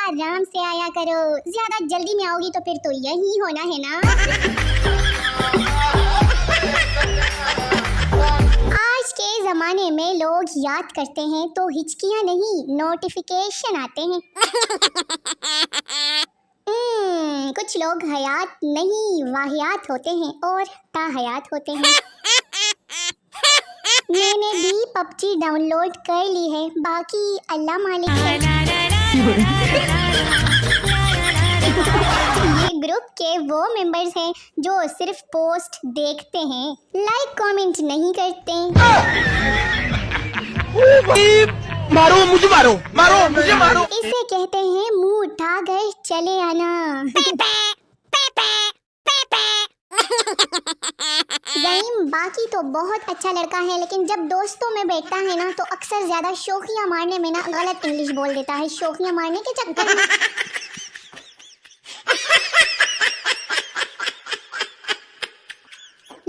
आराम से आया करो, ज्यादा जल्दी में आओगी तो फिर तो यही होना है ना। आज के जमाने में लोग याद करते हैं तो हिचकियां नहीं, नोटिफिकेशन आते हैं। कुछ लोग हयात नहीं वाहियात होते हैं और ताहयात होते हैं। मैंने भी पबजी डाउनलोड कर ली है, बाकी अल्लाह मालिक है। ये ग्रुप के वो मेंबर्स हैं जो सिर्फ पोस्ट देखते हैं, लाइक कमेंट नहीं करते। मारो मुझे, मारो मारो मुझे, मारो। इसे कहते हैं मुंह उठा कर चले आना। ज़हीम बाकी तो बहुत अच्छा लड़का है, लेकिन जब दोस्तों में बैठता है ना तो अक्सर ज्यादा शोखियां मारने में ना गलत इंग्लिश बोल देता है, शोखियां मारने के चक्कर में।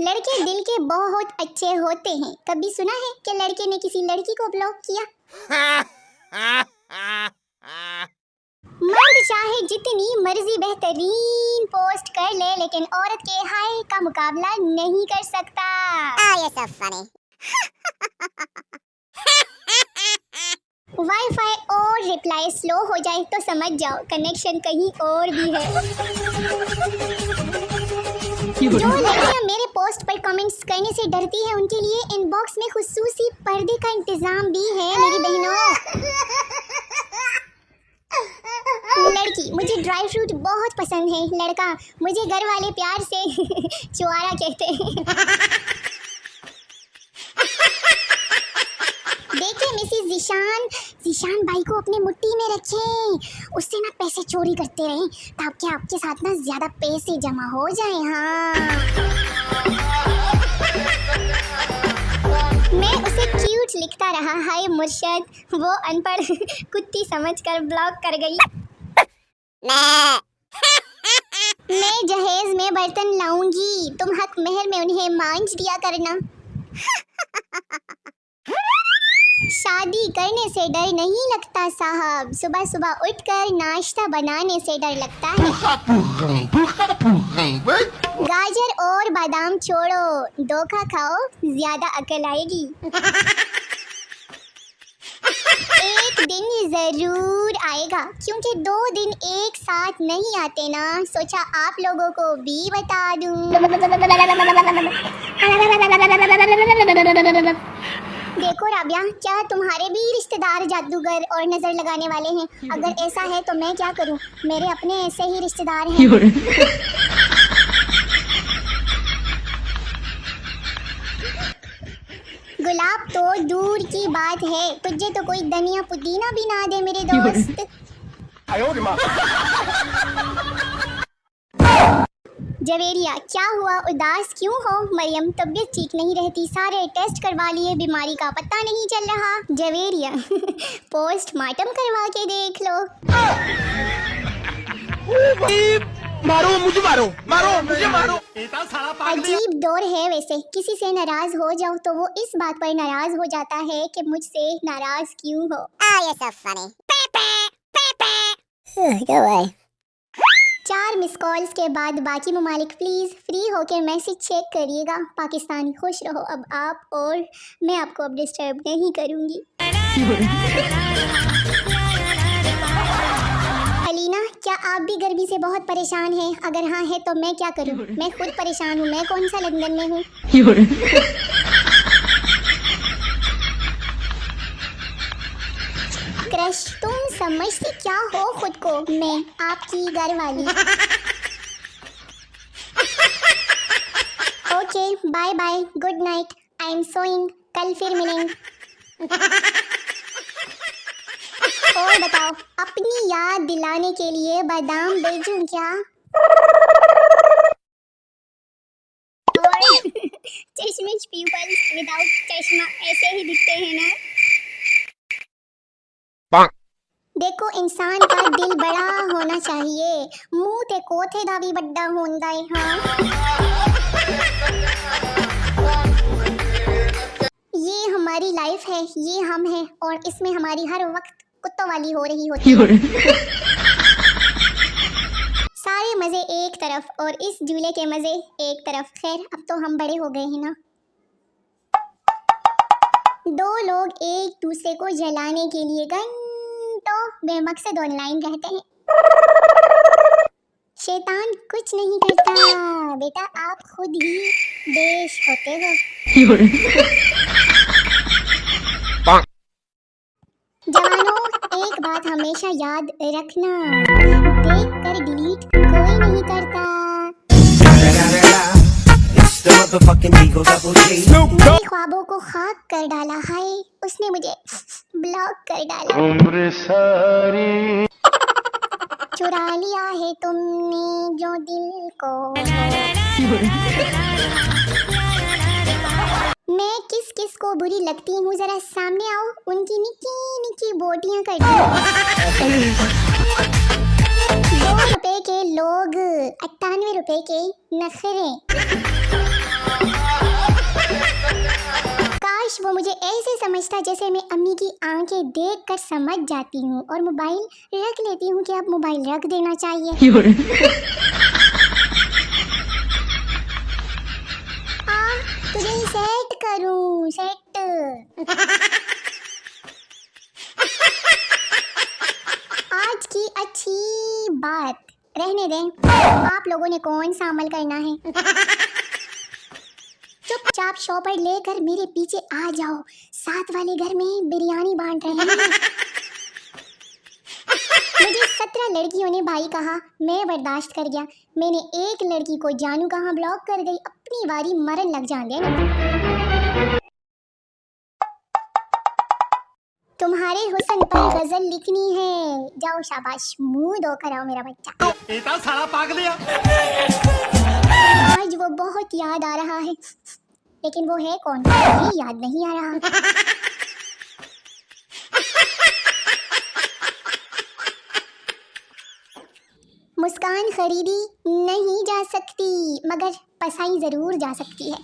लड़के दिल के बहुत अच्छे होते हैं। कभी सुना है कि लड़के ने किसी लड़की को ब्लॉक किया? मर्द चाहे जितनी मर्जी बेहतरीन पोस्ट कर ले, लेकिन औरत के हाय का मुकाबला नहीं कर सकता। ये सब फनी। वाईफाई और रिप्लाई स्लो हो जाए तो समझ जाओ कनेक्शन कहीं और भी है। जो लड़कियां मेरे पोस्ट पर कमेंट्स करने से डरती है, उनके लिए इनबॉक्स में खुसूसी पर्दे का इंतजाम भी है मेरी बहनों। लड़की मुझे ड्राई फ्रूट बहुत पसंद है, लड़का मुझे घर वाले प्यार से चुआरा कहते हैं। देखिए मिसेस जीशान भाई को अपने मुट्ठी में रखें, उससे ना पैसे चोरी करते रहें ताकि आपके साथ ना ज्यादा पैसे जमा हो जाए। हाँ मैं उसे क्यूट लिखता रहा, हाय मुर्शद, वो अनपढ़ कुत्ती समझकर ब्लॉक कर गई। मैं जहेज में बर्तन लाऊंगी, तुम हक महर में उन्हें मांझ दिया करना। शादी करने से डर नहीं लगता साहब, सुबह सुबह उठकर नाश्ता बनाने से डर लगता है। गाजर और बादाम छोड़ो, धोखा खाओ, ज्यादा अकल आएगी। एक दिन जरूर आएगा, क्योंकि 2 दिन एक साथ नहीं आते ना, सोचा आप लोगों को भी बता दूं। देखो राबिया, क्या तुम्हारे भी रिश्तेदार जादूगर और नजर लगाने वाले हैं? अगर ऐसा है तो मैं क्या करूं, मेरे अपने ऐसे ही रिश्तेदार हैं। गुलाब तो दूर की बात है, तुझे तो कोई धनिया पुदीना भी ना दे मेरे दोस्त। जवेरिया क्या हुआ, उदास क्यों हो? मरियम तबीयत ठीक नहीं रहती, सारे टेस्ट करवा लिए, बीमारी का पता नहीं चल रहा। जवेरिया पोस्टमार्टम करवा के देख लो। मारो मुझे, मारो मारो मुझे, मारो। अजीब दौर है वैसे, किसी से नाराज हो जाओ तो वो इस बात पर नाराज हो जाता है कि मुझसे नाराज क्यों हो। ये सब फनी। 4 मिस कॉल्स के बाद बाकी ममालिक प्लीज फ्री होकर मैसेज चेक करिएगा। पाकिस्तानी खुश रहो अब आप, और मैं आपको अब डिस्टर्ब नहीं करूंगी। अलीना क्या आप भी गर्मी से बहुत परेशान हैं? अगर हाँ है तो मैं क्या करूं, मैं खुद परेशान हूं, मैं कौन सा लंदन में हूं। क्रश तुम समझती क्या हो खुद को, मैं आपकी घर वाली। Okay bye bye, good night, I am sowing, कल फिर मिलेंगे। और बताओ अपनी याद दिलाने के लिए बादाम भेजूं क्या? और चश्मिश पीपल्स विदाउट चश्मा ऐसे ही दिखते हैं ना। देखो इंसान का दिल बड़ा होना चाहिए, मुंह ते कोथे दा भी बड़ा होंदा है। हाँ ये हमारी लाइफ है, ये हम हैं, और इसमें हमारी हर वक्त कुत्तों वाली हो रही होती है। सारे मज़े एक तरफ और इस झूले के मज़े एक तरफ। खैर अब तो हम बड़े हो गए हैं ना। दो लोग एक दूसरे को जलाने के लिए घंटों बेमकसद ऑनलाइन रहते हैं। शैतान कुछ नहीं करता बेटा, आप खुद ही बेश होते हो। जवानों, एक बात हमेशा याद रखना, देख कर डिलीट कोई नहीं करता। मेरे ख्वाबों को खाक कर डाला, हाय उसने मुझे ब्लॉक कर डाला। उम्र सारी चुरा लिया है तुमने जो दिल को। मैं किस किस को बुरी लगती हूँ, जरा सामने आओ, उनकी निक्की निक्की बोटियां कर दो। 2 रुपए के लोग 98 रुपए के नखरे। काश वो मुझे ऐसे समझता जैसे मैं अम्मी की आंखें देखकर समझ जाती हूँ और मोबाइल रख लेती हूँ कि अब मोबाइल रख देना चाहिए। तुझे सेट करूँ, सेट। आज की अच्छी बात रहने दें, आप लोगों ने कौन सा अमल करना है? चुपचाप शॉपर लेकर मेरे पीछे आ जाओ, साथ वाले घर में बिरयानी बांट रहे हैं। मुझे 17 लड़कियों ने भाई कहा, मैं बर्दाश्त कर गया। मैंने एक लड़की को जानू कहाँ ब्लॉक कर गई, अपनी बारी मरन लग जाने ना। तुम्हारे हुस्न पर गजल लिखनी है, जाओ शाबाश, मुंह धो कर आओ मेरा बच्चा। इतना सारा पाग लिया। आज वो बहुत याद आ रहा है, लेकिन वो है कौन ये याद नहीं आ रहा। मुस्कान खरीदी नहीं जा सकती, मगर पसाई जरूर जा सकती है।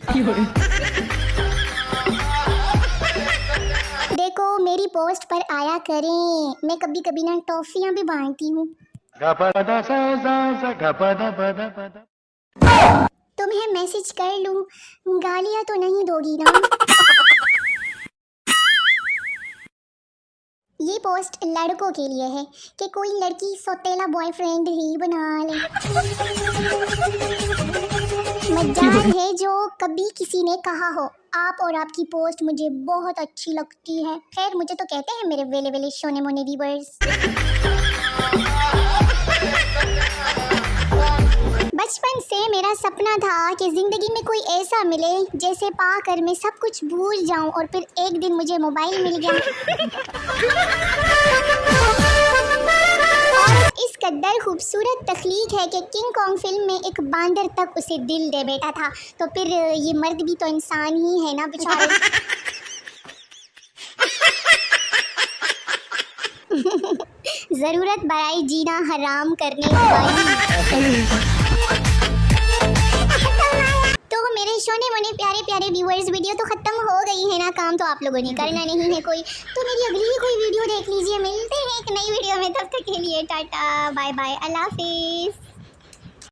देखो मेरी पोस्ट पर आया करें, मैं कभी कभी ना टॉफियां भी बांटती हूँ। तुम्हें मैसेज कर लूं, गालियां तो नहीं दोगी ना? ये पोस्ट लड़कों के लिए है कि कोई लड़की सौतेला बॉयफ्रेंड ही बना ले। मजाक है जो कभी किसी ने कहा हो, आप और आपकी पोस्ट मुझे बहुत अच्छी लगती है। खैर मुझे तो कहते हैं मेरे वेले वेले शोने मोने व्यूअर्स। बचपन से मेरा सपना था कि जिंदगी में कोई ऐसा मिले जैसे पाकर मैं सब कुछ भूल जाऊं, और फिर एक दिन मुझे मोबाइल मिल गया। और इस कदर खूबसूरत तख्लीक है कि किंग कॉन्ग फिल्म में एक बांदर तक उसे दिल दे बैठा था, तो फिर ये मर्द भी तो इंसान ही है ना बेचारे। जरूरत बराए जीना हराम करने वाली। तो मेरे शोने मोने प्यारे प्यारे व्यूअर्स, वीडियो तो खत्म हो गई है ना, काम तो आप लोगों ने करना नहीं है कोई, तो मेरी अगली ही कोई वीडियो देख लीजिए। मिलते हैं एक नई वीडियो में, तब तक के लिए टाटा बाय बाय, अल्लाह हाफिज़।